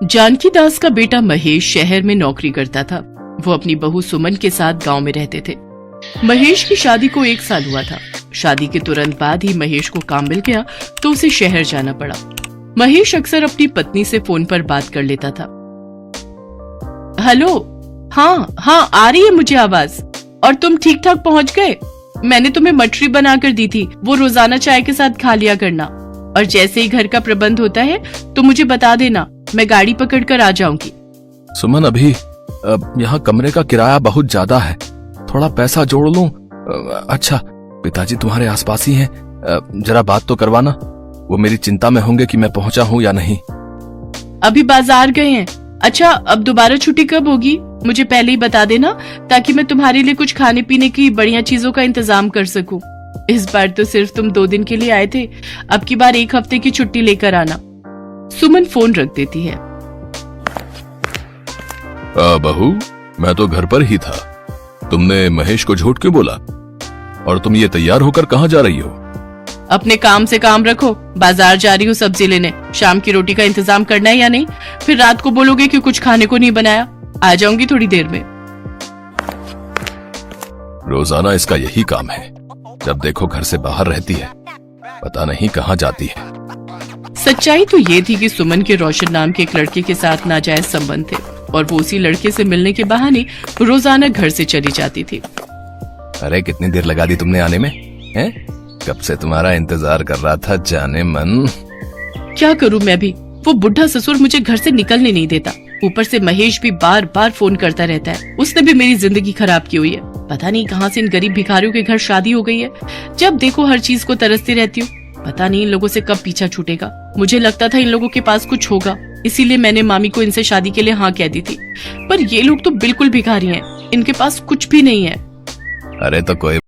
जानकी दास का बेटा महेश शहर में नौकरी करता था। वो अपनी बहू सुमन के साथ गांव में रहते थे। महेश की शादी को 1 साल हुआ था। शादी के तुरंत बाद ही महेश को काम मिल गया तो उसे शहर जाना पड़ा। महेश अक्सर अपनी पत्नी से फोन पर बात कर लेता था। हेलो, हाँ आ रही है मुझे आवाज। और तुम ठीक ठाक पहुंच गए? मैंने तुम्हें मटरी बनाकर दी थी, वो रोजाना चाय के साथ खा लिया करना। और जैसे ही घर का प्रबंध होता है तो मुझे बता देना, मैं गाड़ी पकड़कर आ जाऊंगी। सुमन, अभी यहाँ कमरे का किराया बहुत ज्यादा है, थोड़ा पैसा जोड़ लूं। अच्छा, पिताजी तुम्हारे आसपास ही हैं, जरा बात तो करवाना। वो मेरी चिंता में होंगे कि मैं पहुंचा हूँ या नहीं। अभी बाजार गए हैं। अच्छा, अब दोबारा छुट्टी कब होगी मुझे पहले ही बता देना, ताकि मैं तुम्हारे लिए कुछ खाने पीने की बढ़िया चीजों का इंतजाम कर सकूं। इस बार तो सिर्फ तुम 2 दिन के लिए आए थे, अब की बार 1 हफ्ते की छुट्टी लेकर आना। सुमन फोन रख देती है। बहू, मैं तो घर पर ही था। तुमने महेश को झूठ क्यों बोला? और तुम ये तैयार होकर कहाँ जा रही हो? अपने काम से काम रखो, बाजार जा रही हूँ सब्जी लेने। शाम की रोटी का इंतजाम करना है या नहीं? फिर रात को बोलोगे कि कुछ खाने को नहीं बनाया। आ जाऊंगी थोड़ी देर में। रोजाना इसका यही काम है, जब देखो घर से बाहर रहती है, पता नहीं कहाँ जाती है। सच्चाई तो ये थी कि सुमन के रोशन नाम के एक लड़के के साथ नाजायज संबंध थे और वो उसी लड़के से मिलने के बहाने रोजाना घर से चली जाती थी। अरे, कितनी देर लगा दी तुमने आने में? हैं? कब से तुम्हारा इंतजार कर रहा था जाने मन। क्या करूं मैं भी, वो बुढ़ा ससुर मुझे घर से निकलने नहीं देता। ऊपर से महेश भी बार बार फोन करता रहता है। उसने भी मेरी जिंदगी खराब की हुई है। पता नहीं कहां से इन गरीब भिखारियों के घर शादी हो गई है। जब देखो हर चीज को तरसती रहती हूँ। पता नहीं इन लोगों से कब पीछा छूटेगा। मुझे लगता था इन लोगों के पास कुछ होगा, इसीलिए मैंने मामी को इनसे शादी के लिए हाँ कह दी थी। पर ये लोग तो बिल्कुल भिखारी हैं, इनके पास कुछ भी नहीं है। अरे तो कोई